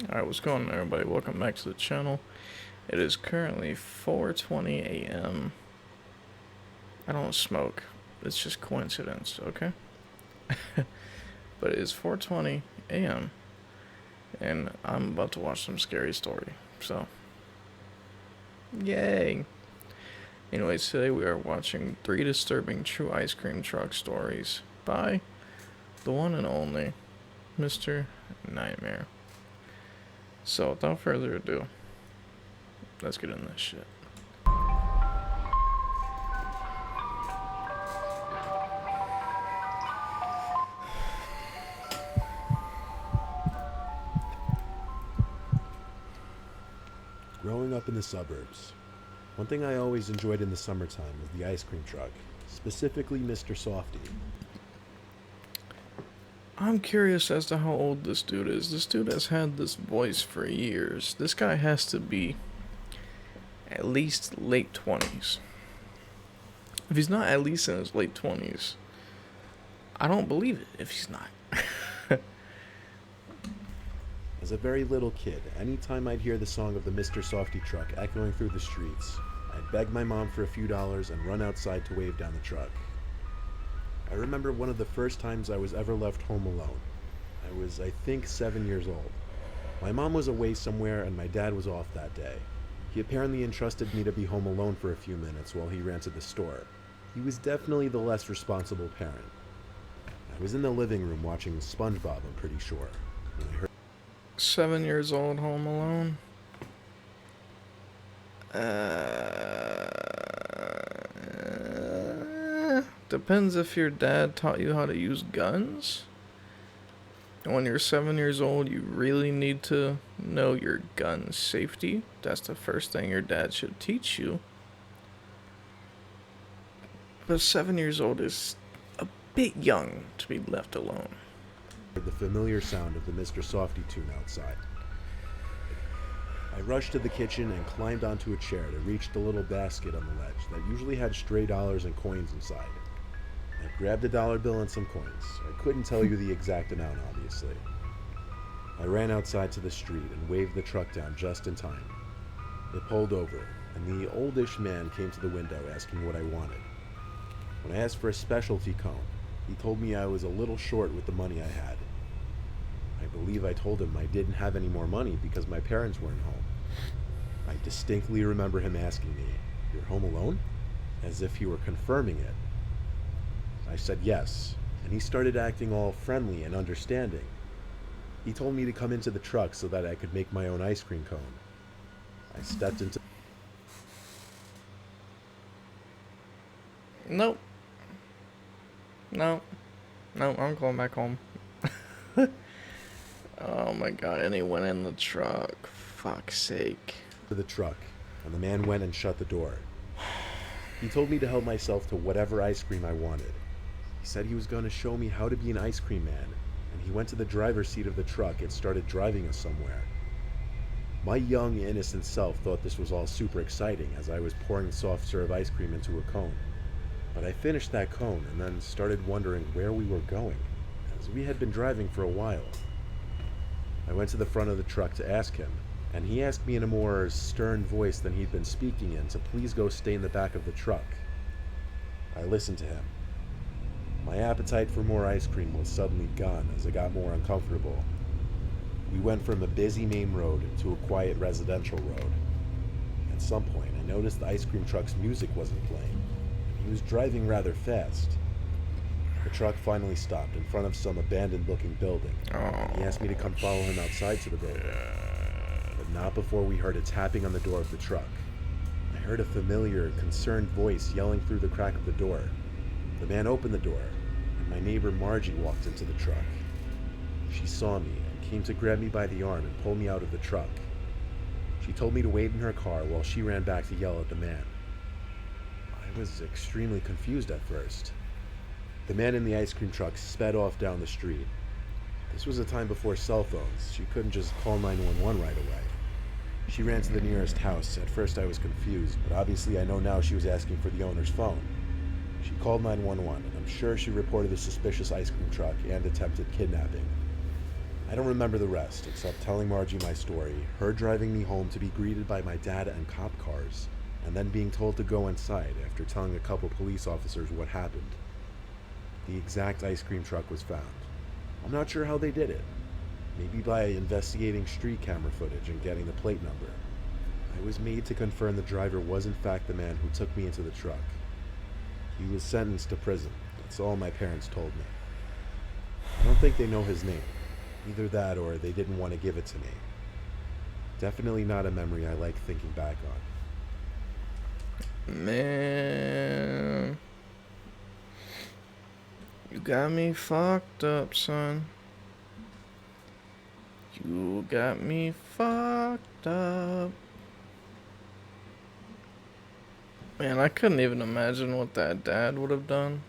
Alright, what's going on, everybody? Welcome back to the channel. It is currently 4:20 a.m. I don't smoke. It's just coincidence, okay? But it is 4:20 a.m. and I'm about to watch some scary story. So, yay! Anyways, today we are watching 3 disturbing true ice cream truck stories by the one and only Mr. Nightmare. So, without further ado, let's get in this shit. Growing up in the suburbs, one thing I always enjoyed in the summertime was the ice cream truck, specifically Mr. Softy. I'm curious as to how old this dude is. This dude has had this voice for years. This guy has to be at least late 20s. If he's not at least in his late 20s, I don't believe it if he's not. As a very little kid, anytime I'd hear the song of the Mr. Softy truck echoing through the streets, I'd beg my mom for a few dollars and run outside to wave down the truck. I remember one of the first times I was ever left home alone. I was, I think, 7 years old. My mom was away somewhere and my dad was off that day. He apparently entrusted me to be home alone for a few minutes while he ran to the store. He was definitely the less responsible parent. I was in the living room watching SpongeBob, I'm pretty sure, when I heard 7 years old, home alone. Depends if your dad taught you how to use guns. When you're 7 years old, you really need to know your gun safety. That's the first thing your dad should teach you. But 7 years old is a bit young to be left alone. the familiar sound of the Mr. Softy tune outside. I rushed to the kitchen and climbed onto a chair to reach the little basket on the ledge that usually had stray dollars and coins inside. I grabbed a dollar bill and some coins. I couldn't tell you the exact amount, obviously. I ran outside to the street and waved the truck down just in time. It pulled over, and the oldish man came to the window asking what I wanted. When I asked for a specialty cone, he told me I was a little short with the money I had. I believe I told him I didn't have any more money because my parents weren't home. I distinctly remember him asking me, "You're home alone?" As if he were confirming it. I said yes, and he started acting all friendly and understanding. He told me to come into the truck so that I could make my own ice cream cone. I stepped into Nope. No. No, I'm going back home. Oh my god, and he went in the truck. Fuck's sake. the truck, and the man went and shut the door. He told me to help myself to whatever ice cream I wanted. He said he was going to show me how to be an ice cream man, and he went to the driver's seat of the truck and started driving us somewhere. My young, innocent self thought this was all super exciting as I was pouring soft serve ice cream into a cone. But I finished that cone and then started wondering where we were going, as we had been driving for a while. I went to the front of the truck to ask him, and he asked me in a more stern voice than he'd been speaking in to please go stay in the back of the truck. I listened to him. My appetite for more ice cream was suddenly gone as I got more uncomfortable. We went from a busy main road to a quiet residential road. At some point, I noticed the ice cream truck's music wasn't playing. He was driving rather fast. The truck finally stopped in front of some abandoned-looking building. He asked me to come follow him outside to the building, but not before we heard a tapping on the door of the truck. I heard a familiar, concerned voice yelling through the crack of the door. The man opened the door, and my neighbor Margie walked into the truck. She saw me and came to grab me by the arm and pull me out of the truck. She told me to wait in her car while she ran back to yell at the man. I was extremely confused at first. The man in the ice cream truck sped off down the street. This was a time before cell phones. She couldn't just call 911 right away. She ran to the nearest house. At first I was confused, but obviously I know now she was asking for the owner's phone. She called 911, and I'm sure she reported the suspicious ice cream truck and attempted kidnapping. I don't remember the rest, except telling Margie my story, her driving me home to be greeted by my dad and cop cars, and then being told to go inside after telling a couple police officers what happened. The exact ice cream truck was found. I'm not sure how they did it. Maybe by investigating street camera footage and getting the plate number. I was made to confirm the driver was in fact the man who took me into the truck. He was sentenced to prison. That's all my parents told me. I don't think they know his name. Either that or they didn't want to give it to me. Definitely not a memory I like thinking back on. Man, you got me fucked up, son. You got me fucked up. Man, I couldn't even imagine what that dad would have done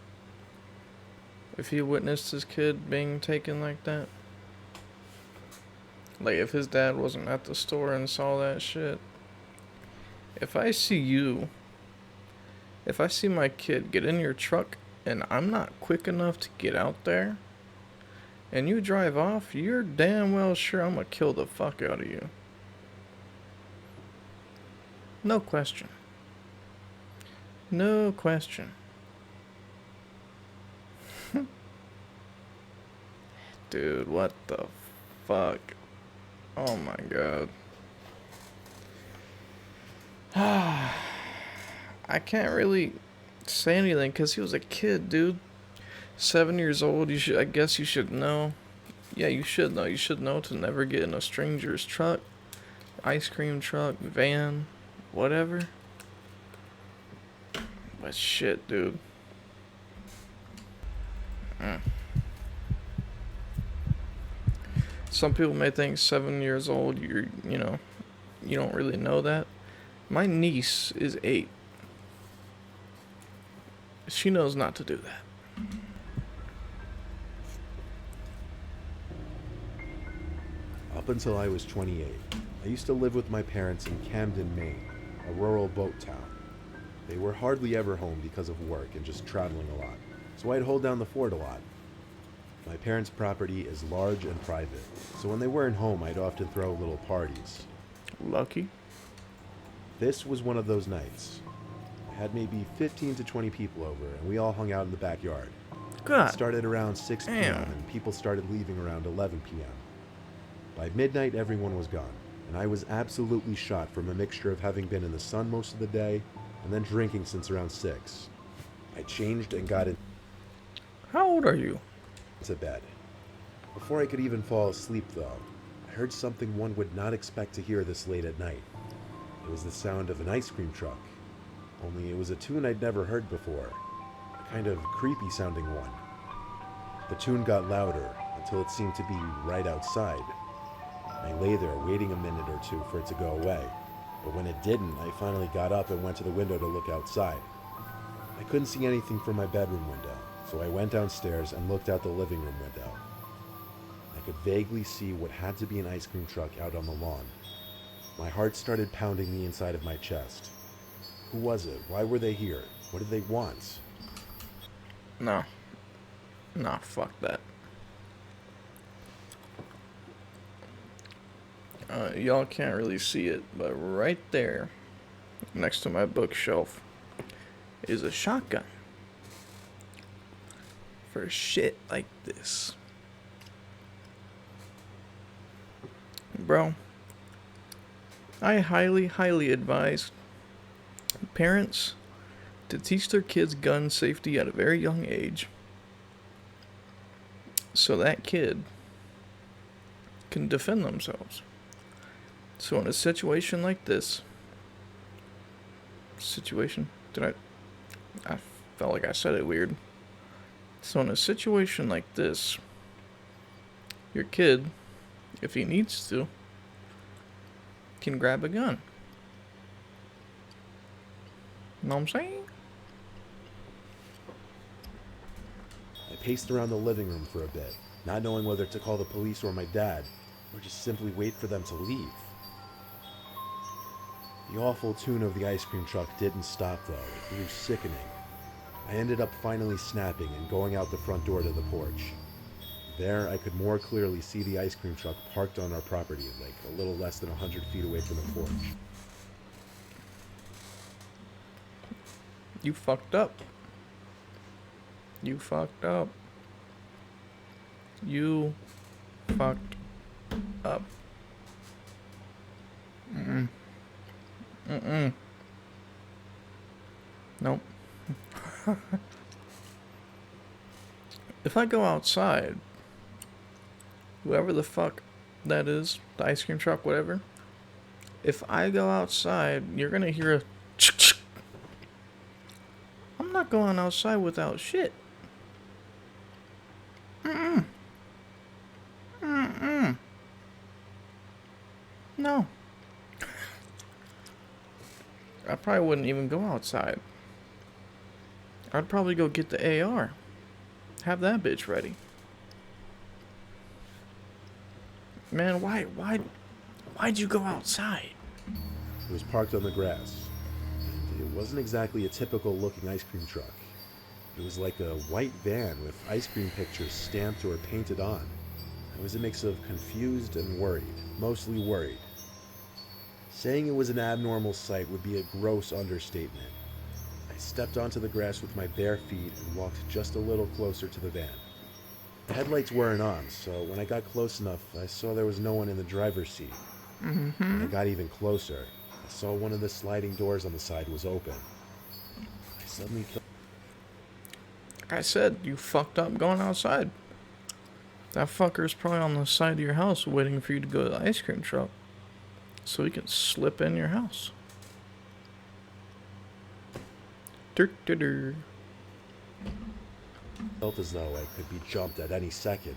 if he witnessed his kid being taken like that. Like, if his dad wasn't at the store and saw that shit. If I see my kid get in your truck and I'm not quick enough to get out there, and you drive off, you're damn well sure I'm gonna kill the fuck out of you. No question. No question. Dude, what the fuck? Oh my god. I can't really say anything because he was a kid, dude. 7 years old. I guess you should know. Yeah, you should know. You should know to never get in a stranger's truck, ice cream truck, van, whatever. But shit, dude. Some people may think 7 years old, you don't really know that. My niece is 8. She knows not to do that. Up until I was 28, I used to live with my parents in Camden, Maine, a rural boat town. They were hardly ever home because of work and just traveling a lot, so I'd hold down the fort a lot. My parents' property is large and private, so when they weren't home, I'd often throw little parties. Lucky. This was one of those nights. I had maybe 15 to 20 people over, and we all hung out in the backyard. God. It started around 6 p.m., Damn. and people started leaving around 11 p.m. By midnight, everyone was gone, and I was absolutely shot from a mixture of having been in the sun most of the day and then drinking since around 6. I changed and got How old are you? into bed. Before I could even fall asleep, though, I heard something one would not expect to hear this late at night. It was the sound of an ice cream truck, only it was a tune I'd never heard before, a kind of creepy sounding one. The tune got louder until it seemed to be right outside. I lay there waiting a minute or two for it to go away, but when it didn't, I finally got up and went to the window to look outside. I couldn't see anything from my bedroom window, so I went downstairs and looked out the living room window. I could vaguely see what had to be an ice cream truck out on the lawn. My heart started pounding the inside of my chest. Who was it? Why were they here? What did they want? No. Nah, fuck that. Y'all can't really see it, but right there, next to my bookshelf, is a shotgun. For shit like this. Bro, I highly advise parents to teach their kids gun safety at a very young age, so that kid can defend themselves. So in a situation like this, I felt like I said it weird. So in a situation like this, your kid, if he needs to, can grab a gun. Know what I'm saying? I paced around the living room for a bit, not knowing whether to call the police or my dad, or just simply wait for them to leave. The awful tune of the ice cream truck didn't stop though, it grew sickening. I ended up finally snapping and going out the front door to the porch. There, I could more clearly see the ice cream truck parked on our property, like a little less than 100 feet away from the porch. You fucked up. You fucked up. You fucked up. Nope. If I go outside, whoever the fuck that is, the ice cream truck, whatever, if I go outside, you're gonna hear a I'm not going outside without shit. No. I probably wouldn't even go outside. I'd probably go get the AR. Have that bitch ready. Man, why'd you go outside? It was parked on the grass. And it wasn't exactly a typical looking ice cream truck. It was like a white van with ice cream pictures stamped or painted on. I was a mix of confused and worried, mostly worried. Saying it was an abnormal sight would be a gross understatement. I stepped onto the grass with my bare feet and walked just a little closer to the van. The headlights weren't on, so when I got close enough, I saw there was no one in the driver's seat. When I got even closer, I saw one of the sliding doors on the side was open. I suddenly felt... Like I said, you fucked up going outside. That fucker's probably on the side of your house waiting for you to go to the ice cream truck. So he can slip in your house. Felt as though I could be jumped at any second.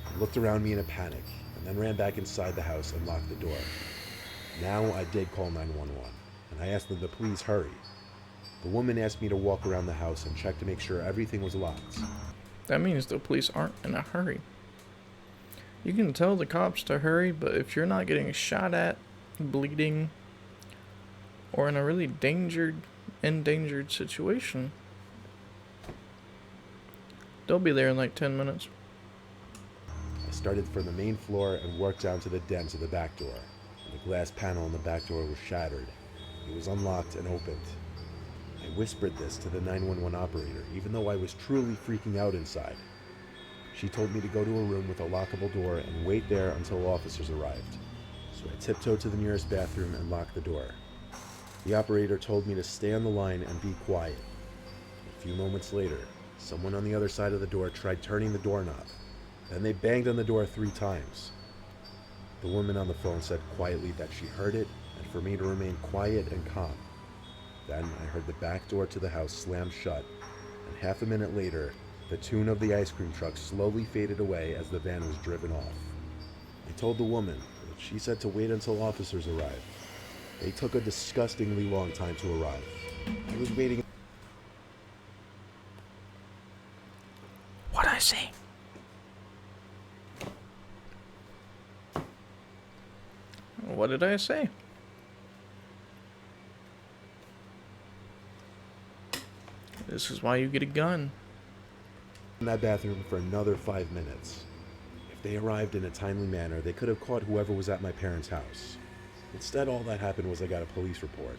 I looked around me in a panic, and then ran back inside the house and locked the door. Now I did call 911, and I asked them to please hurry. The woman asked me to walk around the house and check to make sure everything was locked. That means the police aren't in a hurry. You can tell the cops to hurry, but if you're not getting shot at, bleeding, or in a really endangered situation, they'll be there in like 10 minutes. I started from the main floor and worked down to the den to the back door. The glass panel on the back door was shattered. It was unlocked and opened. I whispered this to the 911 operator, even though I was truly freaking out inside. She told me to go to a room with a lockable door and wait there until officers arrived. So I tiptoed to the nearest bathroom and locked the door. The operator told me to stay on the line and be quiet. A few moments later, someone on the other side of the door tried turning the doorknob. Then they banged on the door 3 times. The woman on the phone said quietly that she heard it and for me to remain quiet and calm. Then I heard the back door to the house slam shut, and half a minute later, the tune of the ice cream truck slowly faded away as the van was driven off. I told the woman, but she said to wait until officers arrived. They took a disgustingly long time to arrive. I was waiting. What'd I say? What did I say? This is why you get a gun. In that bathroom for another 5 minutes. If they arrived in a timely manner, they could have caught whoever was at my parents' house. Instead, all that happened was I got a police report.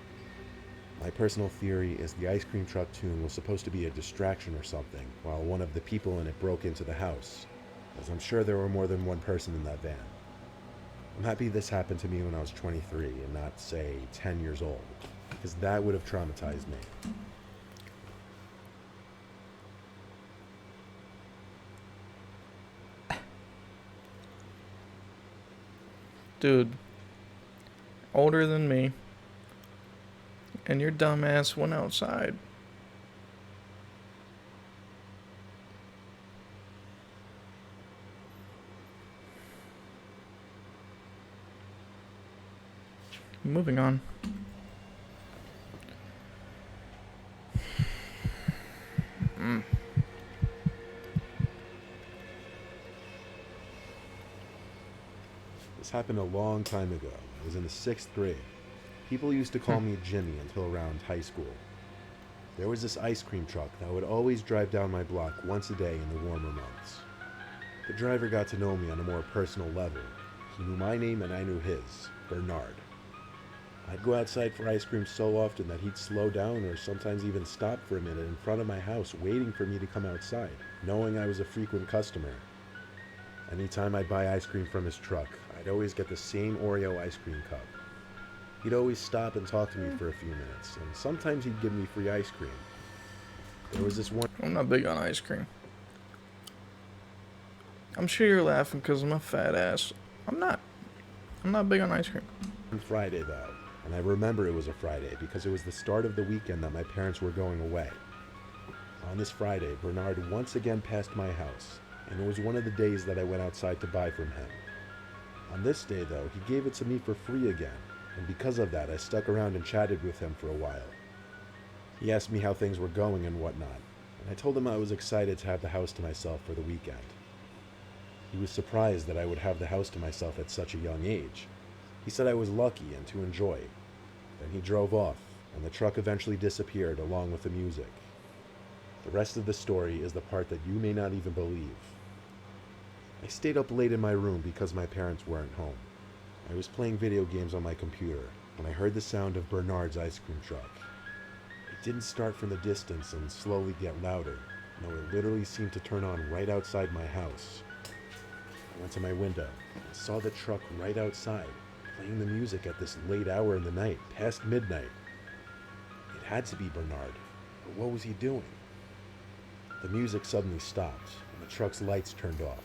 My personal theory is the ice cream truck tune was supposed to be a distraction or something, while one of the people in it broke into the house, as I'm sure there were more than one person in that van. I'm happy this happened to me when I was 23 and not, say, 10 years old, because that would have traumatized me. Dude, older than me, and your dumbass went outside. Moving on. This happened a long time ago. I was in the 6th grade. People used to call me Jimmy until around high school. There was this ice cream truck that would always drive down my block once a day in the warmer months. The driver got to know me on a more personal level. He knew my name and I knew his, Bernard. I'd go outside for ice cream so often that he'd slow down or sometimes even stop for a minute in front of my house waiting for me to come outside, knowing I was a frequent customer. Anytime I'd buy ice cream from his truck, I'd always get the same Oreo ice cream cup. He'd always stop and talk to me for a few minutes, and sometimes he'd give me free ice cream. There was this one I'm not big on ice cream. I'm sure you're laughing because I'm a fat ass. I'm not. I'm not big on ice cream. Friday though, and I remember it was a Friday because it was the start of the weekend that my parents were going away. On this Friday, Bernard once again passed my house, and it was one of the days that I went outside to buy from him. On this day though, he gave it to me for free again, and because of that I stuck around and chatted with him for a while. He asked me how things were going and whatnot, and I told him I was excited to have the house to myself for the weekend. He was surprised that I would have the house to myself at such a young age. He said I was lucky and to enjoy. Then he drove off, and the truck eventually disappeared along with the music. The rest of the story is the part that you may not even believe. I stayed up late in my room because my parents weren't home. I was playing video games on my computer when I heard the sound of Bernard's ice cream truck. It didn't start from the distance and slowly get louder. No, it literally seemed to turn on right outside my house. I went to my window and saw the truck right outside, playing the music at this late hour in the night, past midnight. It had to be Bernard, but what was he doing? The music suddenly stopped, and the truck's lights turned off.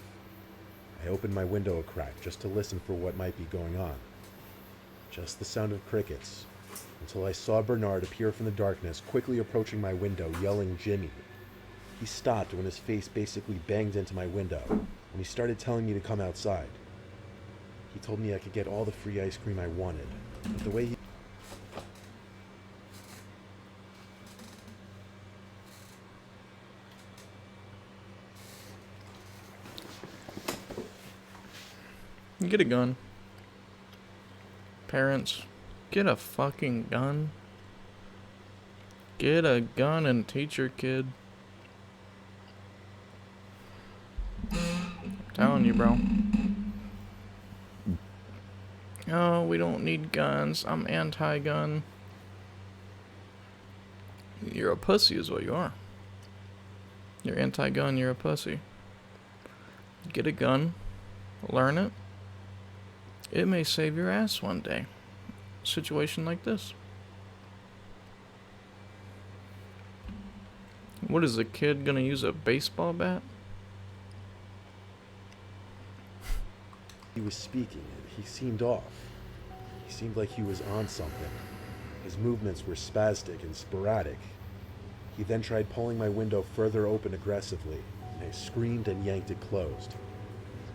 I opened my window a crack just to listen for what might be going on. Just the sound of crickets, until I saw Bernard appear from the darkness, quickly approaching my window, yelling, "Jimmy." He stopped when his face basically banged into my window, and he started telling me to come outside. He told me I could get all the free ice cream I wanted, but the way he Get a gun. Parents, get a fucking gun. Get a gun and teach your kid. I'm telling you, bro. Oh, we don't need guns. I'm anti-gun. You're a pussy is what you are. You're anti-gun, you're a pussy. Get a gun. Learn it. It may save your ass one day. Situation like this. What is the kid gonna use, a baseball bat? He was speaking, and he seemed off. He seemed like he was on something. His movements were spastic and sporadic. He then tried pulling my window further open aggressively, and I screamed and yanked it closed.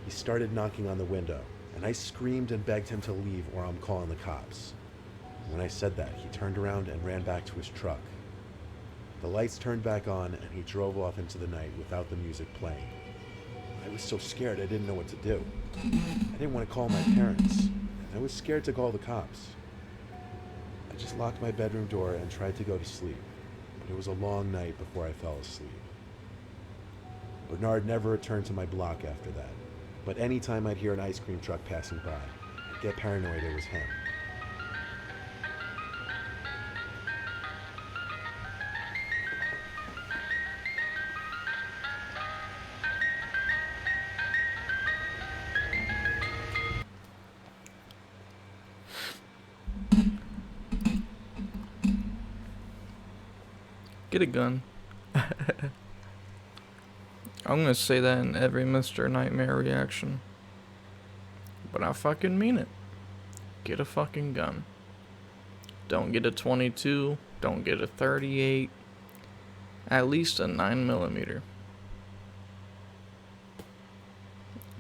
He started knocking on the window, and I screamed and begged him to leave or I'm calling the cops. When I said that, he turned around and ran back to his truck. The lights turned back on, and he drove off into the night without the music playing. I was so scared I didn't know what to do. I didn't want to call my parents, and I was scared to call the cops. I just locked my bedroom door and tried to go to sleep, but it was a long night before I fell asleep. Bernard never returned to my block after that, but anytime I'd hear an ice cream truck passing by, I'd get paranoid it was him. Get a gun. I'm gonna say that in every Mr. Nightmare reaction. But I fucking mean it. Get a fucking gun. Don't get a 22. Don't get a 38. At least a 9mm.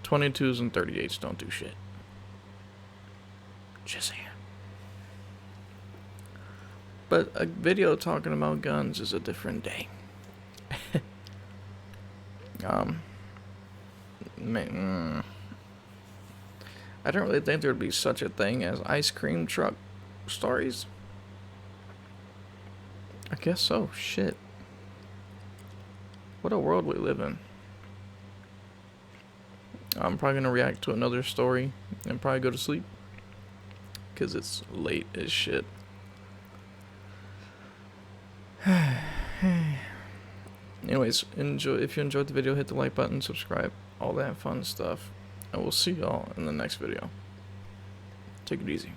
22s and 38s don't do shit. Just saying. But a video talking about guns is a different day. I don't really think there would be such a thing as ice cream truck stories. I guess so. Shit. What a world we live in. I'm probably gonna react to another story and probably go to sleep because it's late as shit. Anyways, if you enjoyed the video, hit the like button, subscribe, all that fun stuff. And we'll see y'all in the next video. Take it easy.